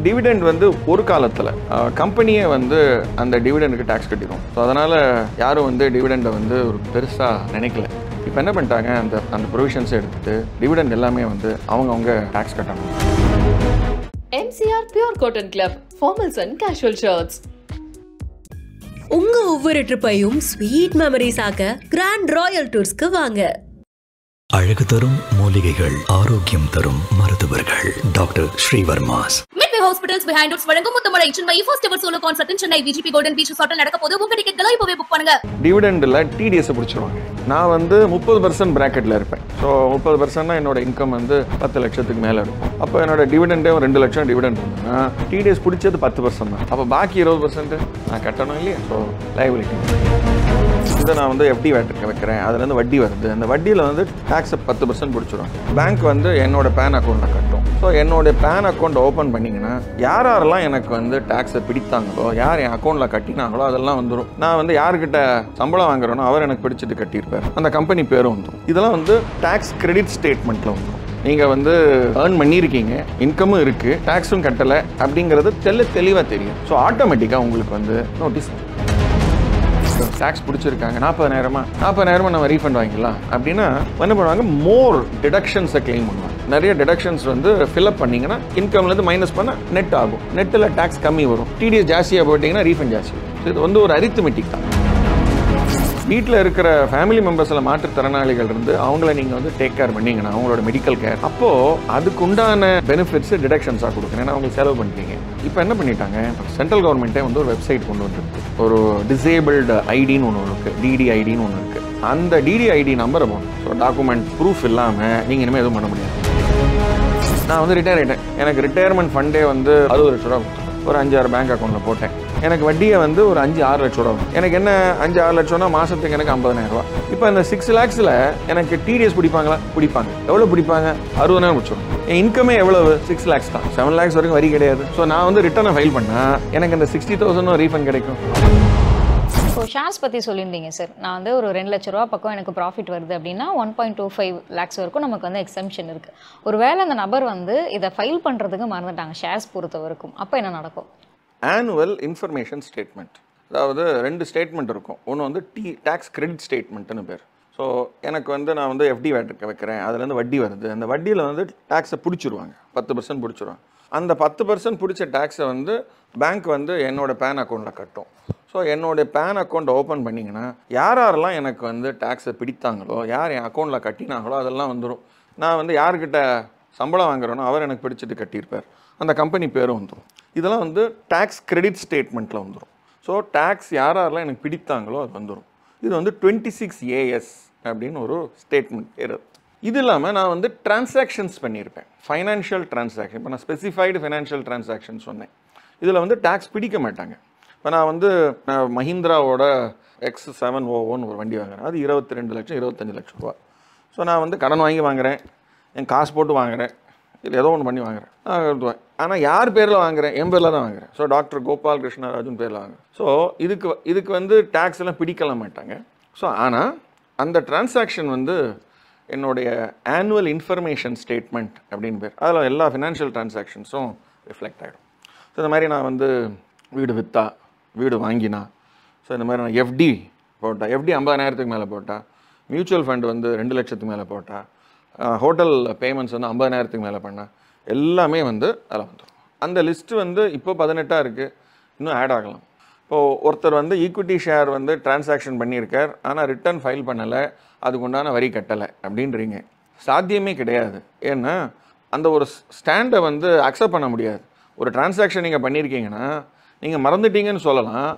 Dividend வந்து ஒரு காலத்தில் கம்பெனியே வந்து அந்த டிவிடெண்டுக்கு டேக்ஸ் கட்டிடும். ஸோ அதனால் யாரும் வந்து டிவிடெண்டை வந்து ஒரு பெருசாக நினைக்கல. இப்போ என்ன பண்ணிட்டாங்க, அந்த ப்ரொவிஷன்ஸை எடுத்துகிட்டு டிவிடெண்ட் எல்லாமே வந்து அவங்க டேக்ஸ் கட்டணும். MCR Pure Cotton Club, formals and casual shirts. உங்க ஒவ்வொரு ட்ரிப்பையும் ஸ்வீட் மெமரிஸ் ஆக்க கிராண்ட் ராயல் டூர்ஸ்க்கு வாங்க. அழகு தரும் மூலிகைகள், ஆரோக்கியம் தரும் மருத்துவர்கள். Doctor Srivarma's. Midway Hospitals behind doors வழங்கும் Muthamalai Chennai first ever solo concert Chennai VGP golden beach hotel நடக்க போது. உங்க டிக்கெட்களை இப்பவே புக் பண்ணுங்க. டிவிடெண்டில் டிடிஎஸ் பிடிச்சிருவாங்க. நான் வந்து 30% பிராக்கெட்டில் இருப்பேன். ஸோ 30%னா என்னோட இன்கம் வந்து 10 லட்சத்துக்கு மேலே இருக்கும். அப்போ என்னோட டிவிடெண்டே 2 லட்சம் டிவிடெண்ட் இருந்ததுன்னா டிடிஎஸ் பிடிச்சது 10% தான். அப்போ பாக்கி 20% நான் கட்டணும் இல்லையா? ஸோ லைபிலிட்டி வந்து நான் வந்து FD வைக்கிறேன். அதுலேருந்து வட்டி வருது. அந்த வட்டியில் வந்து டேக்ஸை 10% பிடிச்சிடும். பேங்க் வந்து என்னோட பேன் அக்கௌண்ட்டில் கட்டும். ஸோ என்னோட பேன் அக்கௌண்ட் ஓப்பன் பண்ணிங்கன்னா யாரெல்லாம் எனக்கு வந்து டேக்ஸை பிடித்தாங்களோ, யார் என் அக்கௌண்ட்டில் கட்டினாங்களோ அதெல்லாம் வந்துடும். நான் வந்து யார்கிட்ட சம்பளம் வாங்குறேனோ அவர் எனக்கு பிடிச்சிட்டு கட்டியிருப்பார். அந்த கம்பெனி பேரும் வந்துடும். இதெல்லாம் வந்து டேக்ஸ் கிரெடிட் ஸ்டேட்மெண்ட்டில் வந்துடும். நீங்கள் வந்து ஏர்ன் பண்ணியிருக்கீங்க, இன்கமும் இருக்குது, டேக்ஸும் கட்டலை அப்படிங்கிறது தெளிவாக தெரியும். ஸோ ஆட்டோமேட்டிக்காக உங்களுக்கு வந்து நோட்டீஸ் டேக்ஸ் பிடிச்சிருக்காங்க 40,000 நம்ம ரீஃபண்ட் வாங்கிக்கலாம் அப்படின்னா என்ன பண்ணுவாங்க, மோர் டிடக்ஷன்ஸை கிளைம் பண்ணுவாங்க. நிறைய டிடக்ஷன்ஸ் வந்து ஃபில்அப் பண்ணிங்கன்னா இன்கம்லேருந்து மைனஸ் பண்ண நெட் ஆகும். நெட்டில் டேக்ஸ் கம்மி வரும். டிடிஎஸ் ஜாஸ்தியாக போட்டிங்கன்னா ரீஃபண்ட் ஜாஸ்தி வரும். இது வந்து ஒரு அரித்மெட்டிக் தான். வீட்டில் இருக்கிற ஃபேமிலி மெம்பர்ஸில் மாற்றுத்திறனாளிகள் இருந்து அவங்கள நீங்கள் வந்து டேக் கேர் பண்ணிங்கன்னா அவங்களோட மெடிக்கல் கேர், அப்போது அதுக்கு உண்டான பெனிஃபிட்ஸ் டிடக்ஷன்ஸாக கொடுக்கணும். ஏன்னா அவங்களுக்கு செலவு பண்ணிட்டீங்க. இப்போ என்ன பண்ணிட்டாங்க, சென்ட்ரல் கவர்மெண்ட்டே வந்து ஒரு வெப்சைட் கொண்டு வந்துருக்கு. ஒரு டிசேபிள்டு ஐடின்னு ஒன்று இருக்குது, DDIDன்னு ஒன்று இருக்குது. அந்த DDID நம்பரை போகணும். ஸோ டாக்குமெண்ட் ப்ரூஃப் இல்லாமல் நீங்கள் இனிமேல் எதுவும் பண்ண முடியாது. நான் வந்து ரிட்டையர் ஆகிட்டேன். எனக்கு ரிட்டையர்மெண்ட் ஃபண்டே வந்து 60 லட்ச ரூபா ஒரு 5-6 பேங்க் அக்கௌண்ட்டில் போட்டேன். எனக்கு வட்டியை வந்து ஒரு 5-6 லட்ச ரூபா. எனக்கு என்ன 5-6 லட்சம்னா மாதத்துக்கு எனக்கு 50,000 ரூபா. இப்போ இந்த 6 lakhsல எனக்கு டிடிஎஸ் பிடிப்பாங்களா? பிடிப்பாங்க. எவ்வளோ பிடிப்பாங்க? 60,000 முடிச்சிடும். என் இன்கமே எவ்வளவு? 6 lakhs தான். 7 lakhs வரைக்கும் வரி கிடையாது. ஸோ நான் வந்து ரிட்டர்னை ஃபைல் பண்ணால் எனக்கு இந்த 60,000 ரீஃபண்ட் கிடைக்கும். ஸோ ஷேர்ஸ் பற்றி சொல்லியிருந்தீங்க சார். நான் வந்து ஒரு 2 லட்ச ரூபா பக்கம் எனக்கு ப்ராஃபிட் வருது அப்படின்னா 1.25 lakhs வரைக்கும் நமக்கு வந்து எக்ஸம்ஷன் இருக்குது. ஒரு வேளை அந்த நபர் வந்து இதை ஃபைல் பண்ணுறதுக்கு மறந்துட்டாங்க ஷேர்ஸ் பொறுத்த வரைக்கும், அப்போ என்ன நடக்கும்? ஆனுவல் இன்ஃபர்மேஷன் ஸ்டேட்மெண்ட், அதாவது 2 ஸ்டேட்மெண்ட் இருக்கும். ஒன்று வந்து டேக்ஸ் கிரெடிட் ஸ்டேட்மெண்ட்டுன்னு பேர். ஸோ எனக்கு வந்து நான் வந்து FD வைக்கிறேன். அதுலேருந்து வட்டி வருது. அந்த வட்டியில் வந்து டேக்ஸை பிடிச்சிருவாங்க, 10% பிடிச்சிருவாங்க. அந்த 10% பிடிச்ச டேக்ஸை வந்து பேங்க் வந்து என்னோட பேன் அக்கௌண்ட்டில் கட்டும். ஸோ என்னோடய பேன் அக்கௌண்ட் ஓப்பன் பண்ணிங்கன்னா யாரெல்லாம் எனக்கு வந்து டேக்ஸை பிடித்தாங்களோ, யார் என் அக்கௌண்ட்டில் கட்டினாங்களோ அதெல்லாம் வந்துடும். நான் வந்து யார்கிட்ட சம்பளம் வாங்குறேனோ அவர் எனக்கு பிடிச்சிட்டு கட்டியிருப்பார். அந்த கம்பெனி பேரும் வந்துடும். இதெல்லாம் வந்து டேக்ஸ் கிரெடிட் ஸ்டேட்மெண்ட்டில் வந்துடும். ஸோ டேக்ஸ் யாரெல்லாம் எனக்கு பிடித்தாங்களோ அது வந்துடும். இது வந்து 26AS அப்படின்னு ஒரு ஸ்டேட்மெண்ட் பேர். இது இல்லாமல் நான் வந்து டிரான்சாக்ஷன்ஸ் பண்ணியிருப்பேன், ஃபைனான்ஷியல் டிரான்சாக்ஷன். இப்போ நான் ஸ்பெசிஃபைடு ஃபைனான்ஷியல் டிரான்சாக்ஷன் சொன்னேன். இதில் வந்து டேக்ஸ் பிடிக்க மாட்டாங்க. இப்போ நான் வந்து மஹிந்திராவோட X701 ஒரு வண்டி வாங்குறேன். அது 22 லட்சம் 25 லட்சம் ரூபா. ஸோ நான் வந்து கடன் வாங்கி வாங்குகிறேன், என் காசு போட்டு வாங்குகிறேன், இல்லை ஏதோ ஒன்று பண்ணி வாங்குகிறேன். நான் எழுதுவேன். ஆனால் யார் பேரில் வாங்குகிறேன்? என் பேரில் தான் வாங்குகிறேன். ஸோ டாக்டர் கோபால் கிருஷ்ணராஜன் பேரில் வாங்குகிறேன். ஸோ இதுக்கு வந்து டேக்ஸ் எல்லாம் பிடிக்கல மாட்டாங்க. ஸோ ஆனால் அந்த டிரான்சாக்ஷன் வந்து என்னுடைய ஆனுவல் இன்ஃபர்மேஷன் ஸ்டேட்மெண்ட் அப்படின்னு பேர். அதில் எல்லா ஃபினான்ஷியல் டிரான்சாக்ஷன்ஸும் ரிஃப்ளெக்ட் ஆகிடும். ஸோ இந்த மாதிரி நான் வந்து வீடு விற்றா, வீடு வாங்கினா, ஸோ இந்த மாதிரி நான் FD போட்டால், FD 50,000க்கு மேலே போட்டால், மியூச்சுவல் ஃபண்ட் வந்து 2 லட்சத்துக்கு மேலே போட்டால், ஹோட்டல் பேமெண்ட்ஸ் வந்து 50,000க்கு மேலே பண்ணால் எல்லாமே வந்து அதில் வந்துடும். அந்த லிஸ்ட்டு வந்து இப்போ 18 இருக்குது, இன்னும் ஆட் ஆகலாம். இப்போது ஒருத்தர் வந்து ஈக்விட்டி ஷேர் வந்து டிரான்சாக்ஷன் பண்ணியிருக்கார், ஆனால் ரிட்டர்ன் ஃபைல் பண்ணலை, அதுக்கு உண்டான வரி கட்டலை அப்படின்றீங்க. சாத்தியமே கிடையாது. ஏன்னா அந்த ஒரு ஸ்டாண்டை வந்து அக்செப்ட் பண்ண முடியாது. ஒரு டிரான்சாக்ஷன் நீங்கள் பண்ணியிருக்கீங்கன்னா நீங்கள் மறந்துட்டீங்கன்னு சொல்லலாம்,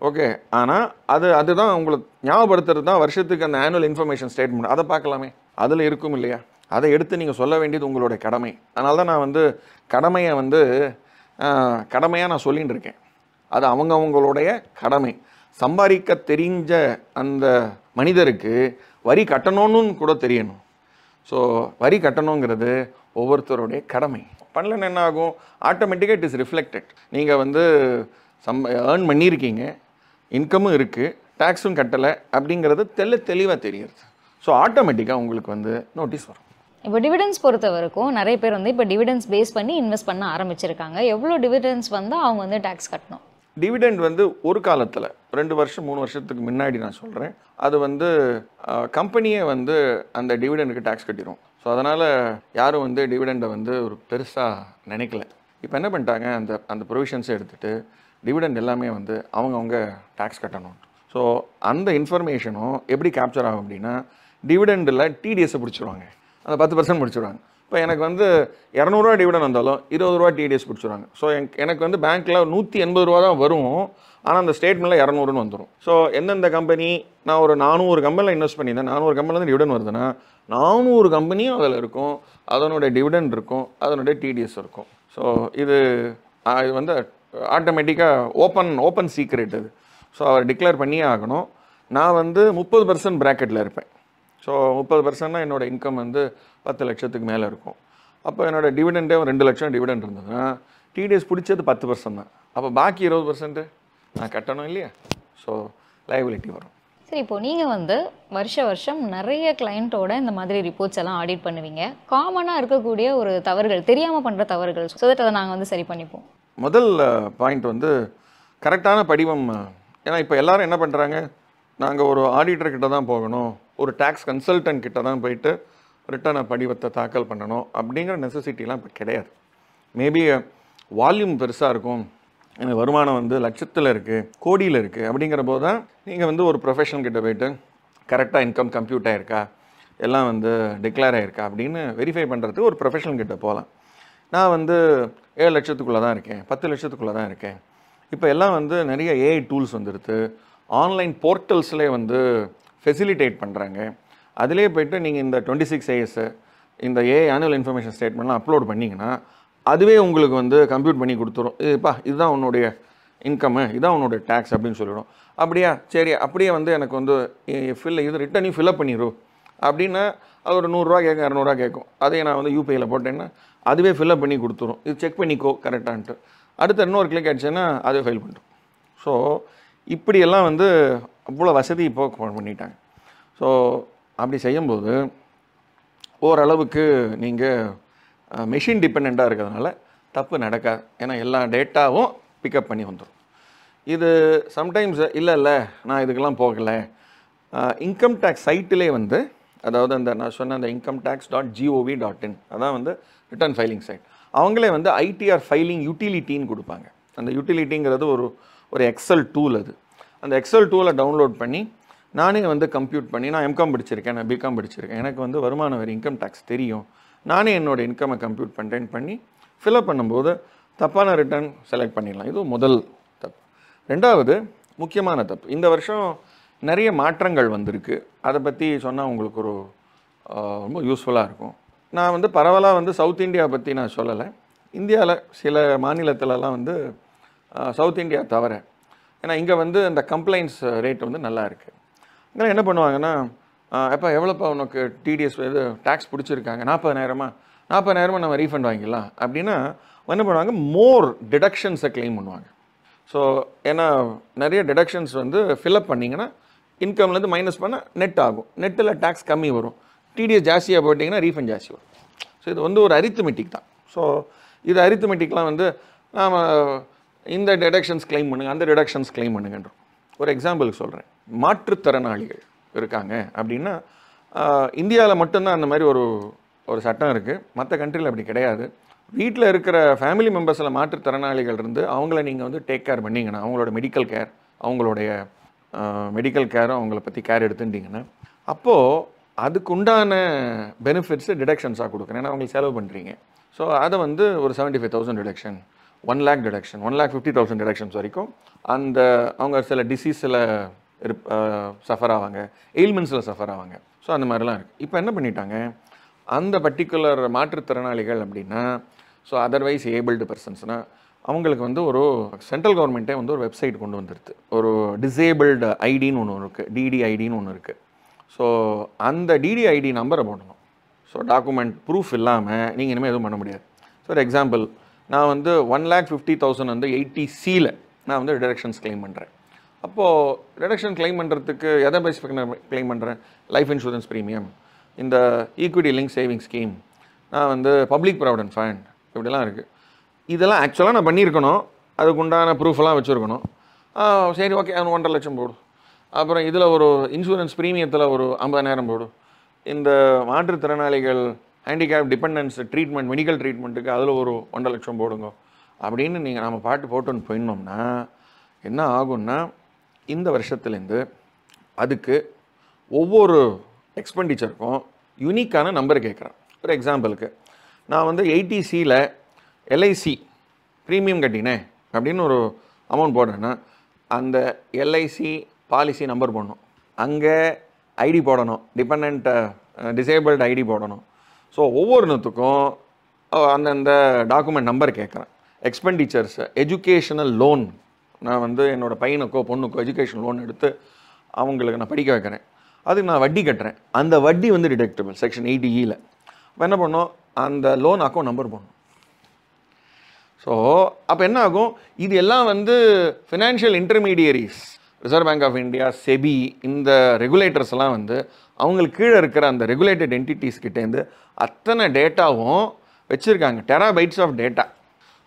ஓகே. ஆனால் அதுதான் உங்களுக்கு ஞாபகப்படுத்துறது தான் வருஷத்துக்கு அந்த ஆனுவல் இன்ஃபர்மேஷன் ஸ்டேட்மெண்ட். அதை பார்க்கலாமே, அதில் இருக்கும் இல்லையா? அதை எடுத்து நீங்கள் சொல்ல வேண்டியது உங்களுடைய கடமை. அதனால தான் நான் வந்து கடமையை வந்து கடமையாக நான் சொல்லிகிட்டு இருக்கேன். அது அவங்களுடைய கடமை. சம்பாதிக்க தெரிஞ்ச அந்த மனிதருக்கு வரி கட்டணும்னு கூட தெரியணும். ஸோ வரி கட்டணுங்கிறது ஒவ்வொருத்தருடைய கடமை. பண்ணலன்னு என்ன ஆகும்? ஆட்டோமேட்டிக்காக இட் இஸ் ரிஃப்ளெக்டட். நீங்கள் வந்து ஏர்ன் பண்ணியிருக்கீங்க, இன்கமும் இருக்குது, டேக்ஸும் கட்டலை அப்படிங்கிறது தெளிவாக தெரியுது. ஸோ ஆட்டோமேட்டிக்காக உங்களுக்கு வந்து நோட்டீஸ் வரும். இப்போ டிவிடெண்ட்ஸ் பொறுத்த வரைக்கும் நிறைய பேர் வந்து இப்போ டிவிடெண்ட்ஸ் பேஸ் பண்ணி இன்வெஸ்ட் பண்ண ஆரம்பிச்சிருக்காங்க. எவ்வளோ டிவிடெண்ட்ஸ் வந்தால் அவங்க வந்து டேக்ஸ் கட்டணும்? டிவிடெண்ட் வந்து ஒரு காலத்தில் 2 வருஷம் 3 வருஷத்துக்கு முன்னாடி நான் சொல்கிறேன், அது வந்து கம்பெனியே வந்து அந்த டிவிடெண்டுக்கு டேக்ஸ் கட்டிடும். ஸோ அதனால் யாரும் வந்து டிவிடெண்டை வந்து ஒரு பெருசாக நினைக்கல. இப்போ என்ன பண்ணிட்டாங்க, அந்த ப்ரொவிஷன்ஸை எடுத்துகிட்டு டிவிடெண்ட் எல்லாமே வந்து அவங்கவுங்க டேக்ஸ் கட்டணும். ஸோ அந்த இன்ஃபர்மேஷனும் எப்படி கேப்சர் ஆகும் அப்படின்னா, டிவிடெண்டில் டிடிஎஸை பிடிச்சிருவாங்க, அந்த 10% முடிச்சுடுவாங்க. இப்போ எனக்கு வந்து 200 ரூபா டிவிடெண்ட் வந்தாலும் 20 ரூபா டிடிஎஸ் பிடிச்சிடுவாங்க. ஸோ எனக்கு வந்து பேங்க்கில் 180 ரூபா தான் வரும், ஆனால் அந்த ஸ்டேட்மெண்ட்டில் 200ன்னு வந்துடும். ஸோ எந்தெந்த கம்பெனி, நான் ஒரு 400 கம்பெனியில் இன்வெஸ்ட் பண்ணியிருந்தேன், 400 கம்பெனிலேருந்து டிவிடெண்ட் வருதுன்னா 400 கம்பெனியும் அதில் இருக்கும், அதனுடைய டிவிடெண்ட் இருக்கும், அதனுடைய டிடிஎஸ் இருக்கும். ஸோ இது வந்து ஆட்டோமேட்டிக்காக ஓப்பன் சீக்ரெட் இது. ஸோ அவர் டிக்ளேர் பண்ணியே ஆகணும். நான் வந்து 30% ப்ராக்கெட்டில் இருப்பேன். ஸோ 30%னா என்னோடய இன்கம் வந்து 10 லட்சத்துக்கு மேலே இருக்கும். அப்போ என்னோடய டிவிடெண்டே 2 லட்சம் டிவிடெண்ட் இருந்ததுன்னா டிடிஎஸ் பிடிச்சது 10% தான். அப்போ பாக்கி 20% நான் கட்டணும் இல்லையா? ஸோ லைபிலிட்டி வரும். சரி, இப்போ நீங்கள் வந்து வருஷம் நிறைய கிளைண்ட்டோட இந்த மாதிரி ரிப்போர்ட்ஸ் எல்லாம் ஆடிட் பண்ணுவீங்க. காமனாக இருக்கக்கூடிய ஒரு தவறுகள், தெரியாமல் பண்ணுற தவறுகள், ஸோ தட் அதை நாங்கள் வந்து சரி பண்ணிப்போம். முதல் பாயிண்ட் வந்து கரெக்டான படிவம். ஏன்னா இப்போ எல்லோரும் என்ன பண்ணுறாங்க, நாங்கள் ஒரு ஆடிட்டர் கிட்ட தான் போகணும், ஒரு டேக்ஸ் கன்சல்டன்ட் கிட்ட தான் போயிட்டு ரிட்டர்னை படிவத்தை தாக்கல் பண்ணணும் அப்படிங்கிற நெசசிட்டிலாம் இப்போ கிடையாது. மேபி வால்யூம் பெருசாக இருக்கும், எனக்கு வருமானம் வந்து லட்சத்தில் இருக்குது, கோடியில் இருக்குது, அப்படிங்கிற போது தான் நீங்கள் வந்து ஒரு ப்ரொஃபஷனல் கிட்ட போயிட்டு கரெக்டாக இன்கம் கம்ப்யூட் ஆகிருக்கா, எல்லாம் வந்து டிக்ளேர் ஆகிருக்கா அப்படின்னு வெரிஃபை பண்ணுறதுக்கு ஒரு ப்ரொஃபஷனல் கிட்ட போகலாம். நான் வந்து 7 லட்சத்துக்குள்ளே தான் இருக்கேன், 10 லட்சத்துக்குள்ளே தான் இருக்கேன். இப்போ எல்லாம் வந்து நிறைய ஏஐ டூல்ஸ் வந்துடுது, ஆன்லைன் போர்ட்டல்ஸ்லேயே வந்து ஃபெசிலிட்டேட் பண்ணுறாங்க. அதிலே போய்ட்டு நீங்கள் இந்த 26 AS இந்த ஏஐ ஆனுவல் இன்ஃபர்மேஷன் ஸ்டேட்மெண்ட்லாம் அப்லோட் பண்ணிங்கன்னா அதுவே உங்களுக்கு வந்து கம்ப்யூட் பண்ணி கொடுத்துரும். இதுதான் உன்னுடைய இன்கம்மு, இதுதான் உன்னுடைய டேக்ஸ் அப்படின்னு சொல்லிடும். அப்படியா, சரி, அப்படியே வந்து எனக்கு வந்து இது ரிட்டர்னையும் ஃபில்அப் பண்ணிடும் அப்படின்னா அது ஒரு 100 ரூபா கேட்கும், 200 ரூபா கேட்கும். அதே நான் வந்து யூபிஐயில் போட்டேன்னா அதுவே ஃபில்அப் பண்ணி கொடுத்துரும், இது செக் பண்ணிக்கோ கரெக்டான்ட்டு. அடுத்து இன்னொரு கிளிக் ஆகிடுச்சுன்னா அதுவே ஃபைல் பண்ணிட்டோம். ஸோ இப்படியெல்லாம் வந்து அவ்வளோ வசதி இப்போ பண்ணிட்டாங்க. ஸோ அப்படி செய்யும்போது ஓரளவுக்கு நீங்கள் மெஷின் டிபெண்ட்டாக இருக்கிறதுனால தப்பு நடக்காது. ஏன்னா எல்லா டேட்டாவும் பிக்கப் பண்ணி வந்துடும். இது சம்டைம்ஸ் இல்லை நான் இதுக்கெல்லாம் போகலை, இன்கம் டேக்ஸ் சைட்டிலே வந்து, அதாவது அந்த நான் சொன்ன அந்த incometax.gov.in அதான் வந்து ரிட்டர்ன் ஃபைலிங் சைட், அவங்களே வந்து ஐடிஆர் ஃபைலிங் யூட்டிலிட்டின்னு கொடுப்பாங்க. அந்த யூட்டிலிட்டிங்கிறது ஒரு எக்ஸல் டூல். அது அந்த எக்ஸல் டூலை டவுன்லோட் பண்ணி நானே வந்து கம்ப்யூட் பண்ணி, நான் எம்காம் படிச்சிருக்கேன், நான் பிகாம் படிச்சிருக்கேன், எனக்கு வந்து வருமான வரி இன்கம் டேக்ஸ் தெரியும், நானே என்னோடய இன்கம்மை கம்ப்யூட் பண்ணுறேன் பண்ணி ஃபில்அப் பண்ணும்போது தப்பான ரிட்டர்ன் செலக்ட் பண்ணிடலாம். இது முதல் தப்பு. ரெண்டாவது முக்கியமான தப்பு, இந்த வருஷம் நிறைய மாற்றங்கள் வந்திருக்கு, அதை பற்றி சொன்னால் உங்களுக்கு ஒரு ரொம்ப யூஸ்ஃபுல்லாக இருக்கும். நான் வந்து பரவலாக வந்து சவுத் இந்தியா பற்றி நான் சொல்லலை, இந்தியாவில் சில மாநிலத்திலலாம் வந்து சவுத் இந்தியா தவிர, ஏன்னா இங்கே வந்து இந்த கம்ப்ளைண்ட்ஸ் ரேட் வந்து நல்லா இருக்குது. இங்கே என்ன பண்ணுவாங்கன்னா, எப்போ எவ்வளோப்பா உனக்கு டிடிஎஸ் இது டேக்ஸ் பிடிச்சிருக்காங்க, 40,000 நம்ம ரீஃபண்ட் வாங்கிக்கலாம் அப்படின்னா என்ன பண்ணுவாங்க, மோர் டிடக்ஷன்ஸை கிளைம் பண்ணுவாங்க. ஸோ ஏன்னா நிறைய டிடக்ஷன்ஸ் வந்து ஃபில்அப் பண்ணிங்கன்னா இன்கம்லேருந்து மைனஸ் பண்ண நெட் ஆகும், நெட்டில் டேக்ஸ் கம்மி வரும், டிடிஎஸ் ஜாஸ்தியாக போட்டிங்கன்னா ரீஃபண்ட் ஜாஸ்தி வரும். ஸோ இது வந்து ஒரு அரித்மெட்டிக் தான். ஸோ இது அரித்மெட்டிக்லாம் வந்து நாம் இந்த டிடக்ஷன்ஸ் கிளைம் பண்ணுங்கள், அந்த டிடக்ஷன்ஸ் கிளைம் பண்ணுங்கன்றோம். ஒரு எக்ஸாம்பிளுக்கு சொல்கிறேன், மாற்றுத்திறனாளிகள் இருக்காங்க அப்படின்னா இந்தியாவில் மட்டும்தான் அந்த மாதிரி ஒரு சட்டம் இருக்குது, மற்ற கண்ட்ரியில் அப்படி கிடையாது. வீட்டில் இருக்கிற ஃபேமிலி மெம்பர்ஸில் மாற்றுத்திறனாளிகள் இருந்து அவங்கள நீங்கள் வந்து டேக் கேர் பண்ணிங்கன்னா, அவங்களோட மெடிக்கல் கேரும் அவங்கள பற்றி கேர் எடுத்துட்டிங்கன்னா அப்போது அதுக்கு உண்டான பெனிஃபிட்ஸு டிடக்ஷன்ஸாக கொடுக்குறேன், ஏன்னா அவங்களுக்கு செலவு பண்ணுறீங்க. ஸோ அதை வந்து ஒரு 75,000 டிடக்ஷன், 1 lakh டிடக்ஷன், 1,50,000 டிடக்ஷன்ஸ் வரைக்கும் அந்த அவங்க சில டிசீஸில் சஃபர் ஆவாங்க, எயில்மெண்ட்ஸில் சஃபர் ஆவாங்க. ஸோ அந்த மாதிரிலாம் இருக்குது. இப்போ என்ன பண்ணிட்டாங்க, அந்த பர்டிகுலர் மாற்றுத்திறனாளிகள் அப்படின்னா, ஸோ அதர்வைஸ் ஏபிள்டு பர்சன்ஸ்னால் அவங்களுக்கு வந்து ஒரு சென்ட்ரல் கவர்மெண்ட்டே வந்து ஒரு வெப்சைட் கொண்டு வந்துடுது, ஒரு டிசேபிள்டு ஐடின்னு ஒன்று இருக்குது, டிடிஐடின்னு ஒன்று இருக்குது. ஸோ அந்த டிடிஐடி நம்பரை போடணும். ஸோ டாக்குமெண்ட் ப்ரூஃப் இல்லாமல் நீங்கள் இனிமேல் எதுவும் பண்ண முடியாது. ஃபார் எக்ஸாம்பிள், நான் வந்து 1,50,000 வந்து 80Cயில் நான் வந்து டிடக்ஷன்ஸ் கிளைம் பண்ணுறேன். அப்போது டிடக்ஷன் கிளைம் பண்ணுறதுக்கு எதை பேஸ் பண்ண கிளைம் பண்ணுறேன், லைஃப் இன்சூரன்ஸ் ப்ரீமியம், இந்த ஈக்விட்டி லிங்க் சேவிங் ஸ்கீம், நான் வந்து பப்ளிக் ப்ராவிடென்ட் ஃபண்ட் இப்படிலாம் இருக்குது. இதெல்லாம் ஆக்சுவலாக நான் பண்ணியிருக்கணும், அதுக்கு உண்டான ப்ரூஃபெல்லாம் வச்சுருக்கணும். சரி ஓகே, 1.5 லட்சம் போடும். அப்புறம் இதில் ஒரு இன்சூரன்ஸ் ப்ரீமியத்தில் ஒரு 50,000 போடும். இந்த மாற்றுத்திறனாளிகள் ஹேண்டிகேப் டிபெண்டன்ஸ் ட்ரீட்மெண்ட், மெடிக்கல் ட்ரீட்மெண்ட்டுக்கு அதில் ஒரு 1.5 லட்சம் போடுங்க அப்படின்னு நீங்கள் நம்ம பாட்டு போட்டுன்னு போயிடணும்னா என்ன ஆகும்னா, இந்த வருஷத்துலேருந்து அதுக்கு ஒவ்வொரு எக்ஸ்பெண்டிச்சருக்கும் யூனிக்கான நம்பர் கேட்குறேன். ஒரு எக்ஸாம்பிளுக்கு நான் வந்து 80Cயில் எல்ஐசி ப்ரீமியம் கட்டினேன் அப்படின்னு ஒரு அமௌண்ட் போடுறேன்னா அந்த எல்ஐசி பாலிசி நம்பர் போடணும், அங்கே ஐடி போடணும், டிபெண்ட் டிசேபிள்டு ஐடி போடணும். ஸோ ஒவ்வொருத்துக்கும் அந்தந்த டாக்குமெண்ட் நம்பர் கேட்குறேன். எக்ஸ்பெண்டிச்சர்ஸ், எஜுகேஷனல் லோன், நான் வந்து என்னோடய பையனுக்கோ பொண்ணுக்கோ எஜுகேஷன் லோன் எடுத்து அவங்களுக்கு நான் படிக்க வைக்கிறேன், அதுக்கு நான் வட்டி கட்டுறேன். அந்த வட்டி வந்து டிடெக்டபிள் செக்ஷன் 80E. இப்போ என்ன பண்ணோம், அந்த லோன் அக்கௌண்ட் நம்பர் போடணும். ஸோ அப்போ என்ன ஆகும், இது எல்லாம் வந்து financial intermediaries, Reserve Bank of India, SEBI, இந்த ரெகுலேட்டர்ஸ் எல்லாம் வந்து அவங்களுக்கு கீழே இருக்கிற அந்த ரெகுலேட்டட் என்டிட்டிஸ் கிட்டேருந்து அத்தனை டேட்டாவும் வச்சுருக்காங்க, டெராபைட்ஸ் ஆஃப் டேட்டா.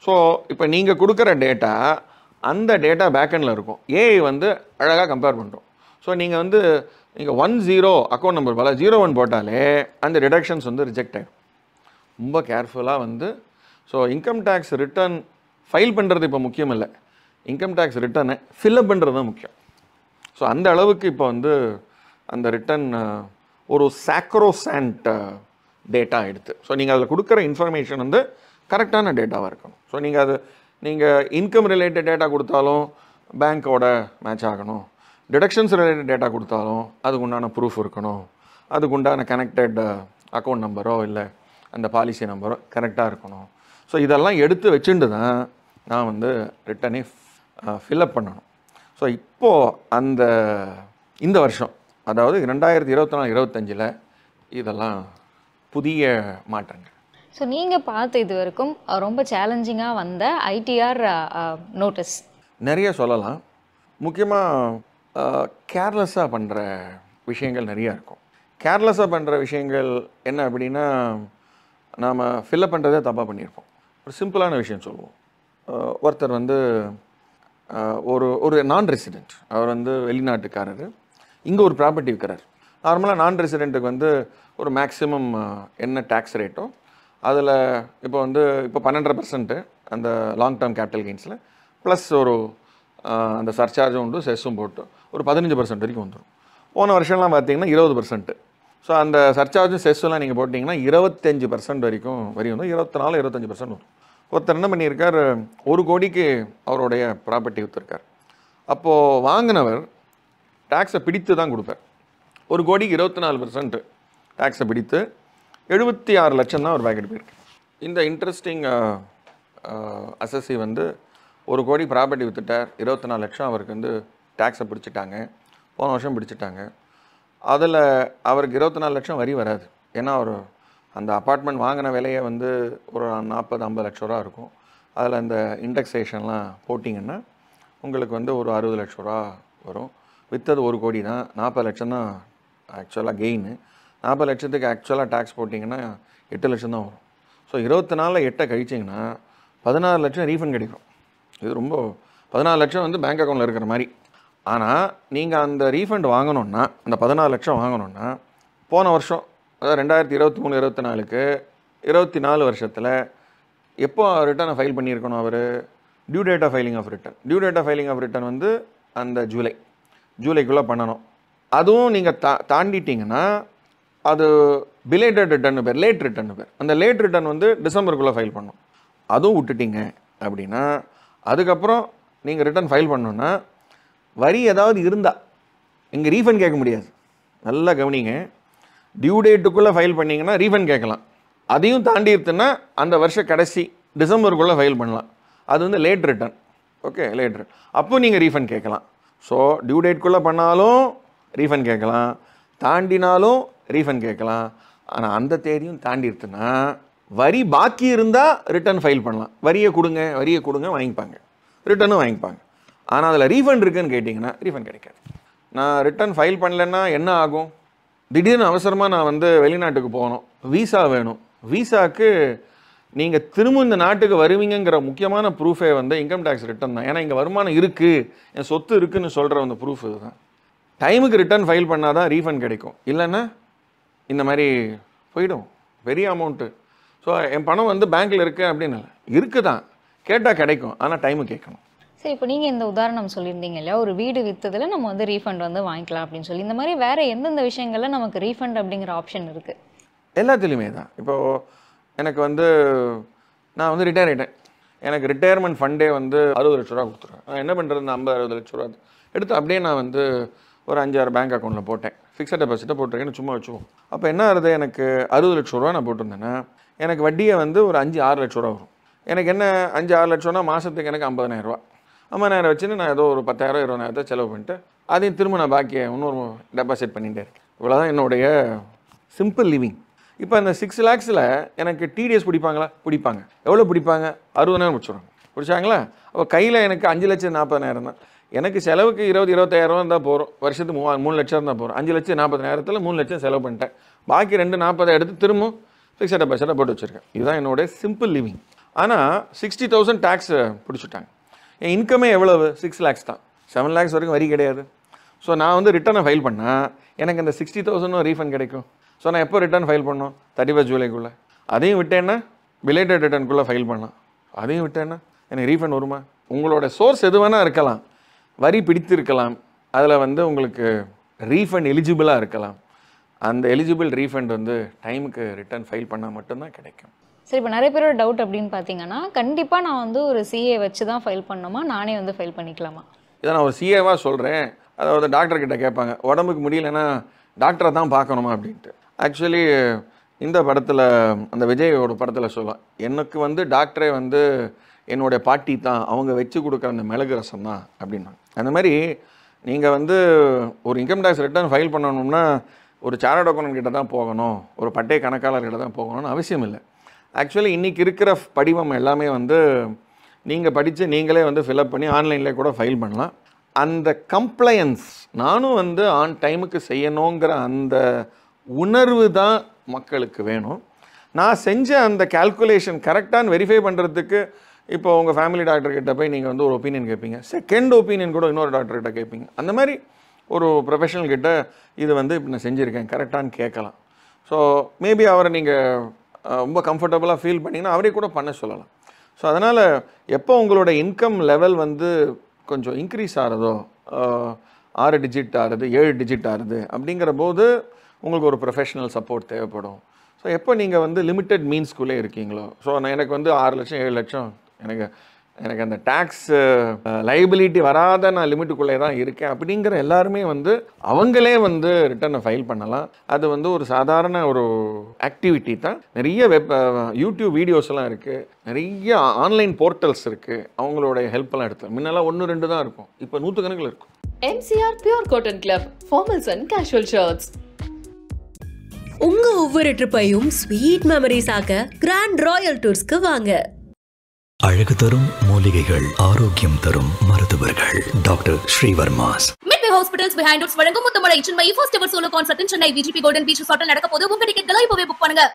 ஸோ இப்போ நீங்கள் கொடுக்குற டேட்டா அந்த டேட்டா பேக்கெண்டில் இருக்கும், ஏஐ வந்து அழகாக கம்பேர் பண்ணுறோம். ஸோ நீங்கள் வந்து நீங்கள் 10 அக்கௌண்ட் நம்பர் போல் 01 போட்டாலே அந்த டிடக்ஷன்ஸ் வந்து ரிஜெக்ட் ஆகிடும். ரொம்ப கேர்ஃபுல்லாக வந்து so income tax return file பண்ணுறது இப்போ முக்கியம் இல்லை, இன்கம் டேக்ஸ் ரிட்டர்னை ஃபில்அப் பண்ணுறது தான் முக்கியம். ஸோ அந்த அளவுக்கு இப்போ வந்து அந்த ரிட்டர்ன் ஒரு சாக்ரோசாண்ட் டேட்டா எடுத்து, ஸோ நீங்கள் அதில் கொடுக்குற இன்ஃபர்மேஷன் வந்து கரெக்டான டேட்டாவாக இருக்கணும். ஸோ நீங்கள் இன்கம் ரிலேட்டட் டேட்டா கொடுத்தாலும் பேங்க்கோட மேட்ச் ஆகணும், டிடக்ஷன்ஸ் ரிலேட்டட் டேட்டா கொடுத்தாலும் அதுக்கு உண்டான ப்ரூஃப் இருக்கணும், அதுக்கு உண்டான கனெக்டட் அக்கௌண்ட் நம்பரோ இல்லை அந்த பாலிசி நம்பரோ கரெக்டாக இருக்கணும். ஸோ இதெல்லாம் எடுத்து வச்சுட்டு தான் நான் வந்து ரிட்டனே ஃபில்அப் பண்ணணும். ஸோ இப்போது இந்த வருஷம், அதாவது 2024-25 இதெல்லாம் புதிய மாற்றங்கள். ஸோ நீங்கள் பார்த்து இது வரைக்கும் ரொம்ப சேலஞ்சிங்காக வந்த ஐடிஆர் நோட்டீஸ் நிறைய சொல்லலாம். முக்கியமாக கேர்லெஸ்ஸாக பண்ணுற விஷயங்கள் நிறையா இருக்கும். கேர்லெஸ்ஸாக பண்ணுற விஷயங்கள் என்ன அப்படின்னா, நாம் ஃபில்அப் பண்ணுறதே தப்பாக பண்ணியிருப்போம். ஒரு சிம்பிளான விஷயம் சொல்லுவோம். ஒருத்தர் வந்து ஒரு நான் ரெசிடெண்ட், அவர் வந்து வெளிநாட்டுக்காரர், இங்கே ஒரு ப்ராப்பர்ட்டி விற்கிறார். நார்மலாக நான் ரெசிடெண்ட்டுக்கு வந்து ஒரு மேக்ஸிமம் என்ன டேக்ஸ் ரேட்டோ அதில் இப்போ 12% அந்த லாங் டேர்ம் கேபிட்டல் கெயின்ஸில் ப்ளஸ் ஒரு அந்த சர்சார்ஜும் உண்டு, செஸ்ஸும் போட்டு ஒரு 15% வரைக்கும் வந்துடும். போன வருஷம்லாம் பார்த்தீங்கன்னா 20%. ஸோ அந்த சர்சார்ஜும் செஸ்ஸெல்லாம் நீங்கள் போட்டிங்கன்னா 25% வரைக்கும் வரி வந்து 24-25% வரும். ஒருத்தர் என்ன பண்ணியிருக்கார், 1 கோடிக்கு அவருடைய ப்ராப்பர்ட்டி விற்றுருக்கார். அப்போது வாங்கினவர் டேக்ஸை பிடித்து தான் கொடுப்பார். 1 கோடிக்கு 24% டேக்ஸை பிடித்து 76 லட்சம் தான் ஒரு பேக்கெட் போயிருக்கு. இந்த இன்ட்ரெஸ்டிங் அசஸி வந்து 1 கோடி ப்ராப்பர்ட்டி விற்றுட்டார், 24 லட்சம் அவருக்கு வந்து டேக்ஸை பிடிச்சிட்டாங்க. போன வருஷம் பிடிச்சிட்டாங்க. அதில் அவருக்கு 24 லட்சம் வரி வராது. ஏன்னா அவர் அந்த அப்பார்ட்மெண்ட் வாங்கின விலையை வந்து ஒரு 40-50 லட்ச ரூபா இருக்கும். அதில் அந்த இண்டெக்ஸேஷன்லாம் போட்டிங்கன்னா உங்களுக்கு வந்து ஒரு 60 லட்ச ரூபா வரும். விற்றது 1 கோடி தான், 40 லட்சம் தான் ஆக்சுவலாக கெயின். 40 லட்சத்துக்கு ஆக்சுவலாக டேக்ஸ் போட்டிங்கன்னா 8 லட்சம் தான் வரும். ஸோ 24 8 கழிச்சிங்கன்னா 16 லட்சம் ரீஃபண்ட் கிடைக்கும். இது ரொம்ப 14 லட்சம் வந்து பேங்க் அக்கௌண்ட்டில் இருக்கிற மாதிரி. ஆனால் நீங்கள் அந்த ரீஃபண்ட் வாங்கணுன்னா, அந்த 14 லட்சம் வாங்கணுன்னா போன வருஷம், அதாவது 2023-24க்கு 24 வருஷத்தில் எப்போ ரிட்டர்னை ஃபைல் பண்ணியிருக்கணும் அவர்? Due date of filing of return. Due date of filing of return வந்து அந்த ஜூலைக்குள்ளே பண்ணணும். அதுவும் நீங்கள் தாண்டிட்டிங்கன்னா அது பிலேட்டட் ரிட்டர்னு பேர், லேட் ரிட்டர்னு பேர். அந்த லேட் ரிட்டர்ன் வந்து டிசம்பருக்குள்ளே ஃபைல் பண்ணணும். அதுவும் விட்டுட்டிங்க அப்படின்னா அதுக்கப்புறம் நீங்கள் ரிட்டர்ன் ஃபைல் பண்ணணுன்னா வரி ஏதாவது இருந்தால் இங்கே ரீஃபண்ட் கேட்க முடியாது. நல்லா கவனிங்க. டியூ டேட்டுக்குள்ளே ஃபைல் பண்ணிங்கன்னா ரீஃபண்ட் கேட்கலாம். அதையும் தாண்டி இருக்குன்னா அந்த வருஷம் கடைசி டிசம்பருக்குள்ளே ஃபைல் பண்ணலாம். அது வந்து late return. Okay, late return. அப்போ நீங்கள் ரீஃபண்ட் கேட்கலாம். ஸோ டியூ டேட்குள்ளே பண்ணாலும் ரீஃபண்ட் கேட்கலாம், தாண்டினாலும் ரீஃபண்ட் கேட்கலாம். ஆனால் அந்த தேதியும் தாண்டி இருக்குன்னா வரி பாக்கி இருந்தால் ரிட்டர்ன் ஃபைல் பண்ணலாம். வரியை கொடுங்க வாங்கிப்பாங்க, ரிட்டர்னும் வாங்கிப்பாங்க. ஆனால் அதில் ரீஃபண்ட் இருக்குதுன்னு கேட்டிங்கன்னா ரீஃபண்ட் கிடைக்காது. நான் ரிட்டர்ன் ஃபைல் பண்ணலைன்னா என்ன ஆகும்? திடீர்னு அவசரமாக நான் வந்து வெளிநாட்டுக்கு போகணும், விசா வேணும். விசாக்கு நீங்கள் திரும்ப இந்த நாட்டுக்கு வருவீங்கிற முக்கியமான ப்ரூஃபே வந்து இன்கம் டேக்ஸ் ரிட்டர்ன் தான். ஏன்னா இங்கே வருமானம் இருக்குது, என் சொத்து இருக்குதுன்னு சொல்கிற அந்த ப்ரூஃப் இதுதான். டைமுக்கு ரிட்டர்ன் ஃபைல் பண்ணால் தான் ரீஃபண்ட் கிடைக்கும், இல்லைன்னா இந்த மாதிரி போயிடும் பெரிய அமௌண்ட்டு. ஸோ என் பணம் வந்து பேங்க்கில் இருக்குது அப்படின்னு இல்லை, இருக்குது தான், கேட்டால் கிடைக்கும், ஆனால் டைமு கேட்கணும். சரி, இப்போ நீங்கள் இந்த உதாரணம் சொல்லியிருந்தீங்க இல்லையா, ஒரு வீடு விற்றதில் நம்ம வந்து ரீஃபண்ட் வந்து வாங்கிக்கலாம் அப்படின்னு சொல்லி. இந்த மாதிரி வேறு எந்தெந்த விஷயங்களில் நமக்கு ரீஃபண்ட் அப்படிங்கிற ஆப்ஷன் இருக்குது? எல்லாத்துலேயுமே தான். இப்போது எனக்கு வந்து நான் வந்து ரிட்டையர் ஆகிட்டேன், எனக்கு ரிட்டையர்மெண்ட் ஃபண்டே வந்து 60 லட்ச ரூபா கொடுத்துருவேன். நான் என்ன பண்ணுறது, இந்த 50-60 லட்ச ரூபா எடுத்து அப்படியே நான் வந்து ஒரு 5-6 பேங்க் அக்கௌண்ட்டில் போட்டேன், ஃபிக்ஸட் டெபாசிட்டை போட்டிருக்கேன்னு சும்மா வச்சுக்குவோம். அப்போ என்ன ஆகுது, எனக்கு 60 லட்ச ரூபா நான் போட்டிருந்தேன்னா எனக்கு வட்டியை வந்து ஒரு 5-6 லட்ச ரூபா வரும். எனக்கு என்ன 5-6 லட்சம்னா மாதத்துக்கு எனக்கு 50,000 ரூபா. 50,000 வச்சுன்னு நான் ஏதோ ஒரு 10,000-20,000 செலவு பண்ணிட்டு அதையும் திரும்ப நான் பாக்கியை இன்னொரு டெபாசிட் பண்ணிகிட்டே இருக்கேன். இவ்வளோதான் என்னுடைய சிம்பிள் லிவிங். இப்போ அந்த 6 lakhஸில் எனக்கு டிடிஎஸ் பிடிப்பாங்களா? பிடிப்பாங்க. எவ்வளோ பிடிப்பாங்க? 60,000 பிடிச்சிடுவாங்க. பிடிச்சாங்களா? அப்போ கையில் எனக்கு 5,40,000 தான். எனக்கு செலவுக்கு 20-25,000 இருந்தால் போகிறோம், வருஷத்துக்கு 3 லட்சம் இருந்தால் போகிறோம். 5,40,000 3 லட்சம் செலவு பண்ணிட்டேன், பாக்கி 2,40,000 எடுத்து திரும்ப ஃபிக்ஸட் டெபாசிட்டை போட்டு வச்சுருக்கேன். இதுதான் என்னுடைய சிம்பிள் லிவிங். ஆனால் 60,000 டேக்ஸ் பிடிச்சிட்டாங்க. என் இன்கமே எவ்வளவு? 6 lakhs தான். 7 lakhs வரைக்கும் வரி கிடையாது. ஸோ நான் வந்து ரிட்டர்னை ஃபைல் பண்ணால் எனக்கு அந்த 60,000 ரீஃபண்ட் கிடைக்கும். ஸோ நான் எப்போ ரிட்டர்ன் ஃபைல் பண்ணோம்? 31 ஜூலைக்குள்ளே. அதையும் விட்டேன்னா பிலேட்டட் ரிட்டர்னுக்குள்ளே ஃபைல் பண்ணலாம். அதையும் விட்டேன்னா எனக்கு ரீஃபண்ட் வருமா? உங்களோட சோர்ஸ் எது வேணால் இருக்கலாம், வரி பிடித்து இருக்கலாம், அதில் வந்து உங்களுக்கு ரீஃபண்ட் எலிஜிபிளாக இருக்கலாம். அந்த எலிஜிபிள் ரீஃபண்ட் வந்து டைமுக்கு ரிட்டர்ன் ஃபைல் பண்ணால் மட்டும்தான் கிடைக்கும். சரி, இப்போ நிறைய பேரோட டவுட் அப்படின்னு பார்த்தீங்கன்னா, கண்டிப்பாக நான் வந்து ஒரு சிஏ வச்சு தான் ஃபைல் பண்ணணுமா, நானே வந்து ஃபைல் பண்ணிக்கலாமா? இதை நான் ஒரு சிஏவாக சொல்கிறேன். அதாவது டாக்டர்கிட்ட கேட்பாங்க, உடம்புக்கு முடியலன்னா டாக்டரை தான் பார்க்கணுமா அப்படின்ட்டு. ஆக்சுவலி இந்த படத்தில், அந்த விஜயோட படத்தில் சொல்லலாம், எனக்கு வந்து டாக்டரே வந்து என்னுடைய பாட்டி தான், அவங்க வச்சு கொடுக்குற அந்த மிளகு ரசம் தான் அப்படின்னா. அந்த மாதிரி நீங்கள் வந்து ஒரு இன்கம் டேக்ஸ் ரிட்டர்ன் ஃபைல் பண்ணணும்னா ஒரு சார்ட்டர்ட் அக்கௌண்டன்ட் கிட்ட தான் போகணும், ஒரு பட்டை கணக்காளர்கிட்ட தான் போகணும்னு அவசியம் இல்லை. ஆக்சுவலி இன்றைக்கி இருக்கிற படிவம் எல்லாமே வந்து நீங்கள் படித்து நீங்களே வந்து ஃபில்அப் பண்ணி ஆன்லைன்லேயே கூட ஃபைல் பண்ணலாம். அந்த கம்ப்ளையன்ஸ் நானும் வந்து ஆன் டைமுக்கு செய்யணுங்கிற அந்த உணர்வு தான் மக்களுக்கு வேணும். நான் செஞ்ச அந்த கால்குலேஷன் கரெக்டானு வெரிஃபை பண்ணுறதுக்கு இப்போ உங்கள் ஃபேமிலி டாக்டர்கிட்ட போய் நீங்கள் வந்து ஒரு ஒப்பீனியன் கேட்பீங்க, செகண்ட் ஒப்பீனியன் கூட இன்னொரு டாக்டர்கிட்ட கேட்பீங்க. அந்த மாதிரி ஒரு ப்ரொஃபஷனல் கிட்ட இது வந்து இப்போ நான் செஞ்சுருக்கேன் கரெக்டானு கேட்கலாம். ஸோ மேபி அவரை நீங்கள் ரொம்ப கம்ஃபர்டபுளாக ஃபீல் பண்ணிங்கன்னா அவரே கூட பண்ண சொல்லலாம். ஸோ அதனால் எப்போ உங்களோட இன்கம் லெவல் வந்து கொஞ்சம் இன்க்ரீஸ் ஆகிறதோ, 6 டிஜிட் ஆகுது, 7 டிஜிட் ஆகுது அப்படிங்கிற போது உங்களுக்கு ஒரு ப்ரொஃபஷனல் சப்போர்ட் தேவைப்படும். ஸோ எப்போ நீங்கள் வந்து லிமிட்டட் மீன்ஸ்குள்ளே இருக்கீங்களோ, ஸோ நான் எனக்கு வந்து 6 லட்சம் 7 லட்சம் எனக்கு அந்த டேக்ஸ் லைபிலிட்டி வராத நான் லிமிட்டுக்குள்ளே தான் இருக்கேன் அப்படிங்கிற எல்லாருமே வந்து அவங்களே வந்து ரிட்டர்னை ஃபைல் பண்ணலாம். அது வந்து ஒரு சாதாரண ஒரு ஆக்டிவிட்டி தான். நிறைய யூடியூப் வீடியோஸ்லாம் இருக்குது, நிறைய ஆன்லைன் போர்ட்டல்ஸ் இருக்குது, அவங்களோட ஹெல்ப்லாம் எடுத்து முன்னெல்லாம் 1-2 தான் இருக்கும், இப்போ 100 கணக்கில் இருக்கும். MCR Pure Cotton Club, formals and casual shirts. உங்க ஒவ்வொரு ட்ரிப்பையும் ஸ்வீட் மெமரிஸ் ஆக்க கிராண்ட் ராயல் டூர்ஸ்க்கு வாங்க. அழகு தரும் மூலிகைகள், ஆரோக்கியம் தரும் மருத்துவர்கள். Doctor Srivarma's. Midway Hospitals behind roots வழங்கும் Muthamalai Chennai first ever solo concert Chennai VGP golden beach hotel நடக்க போது. உங்க டிக்கெட்களை இப்பவே புக் பண்ணுங்க.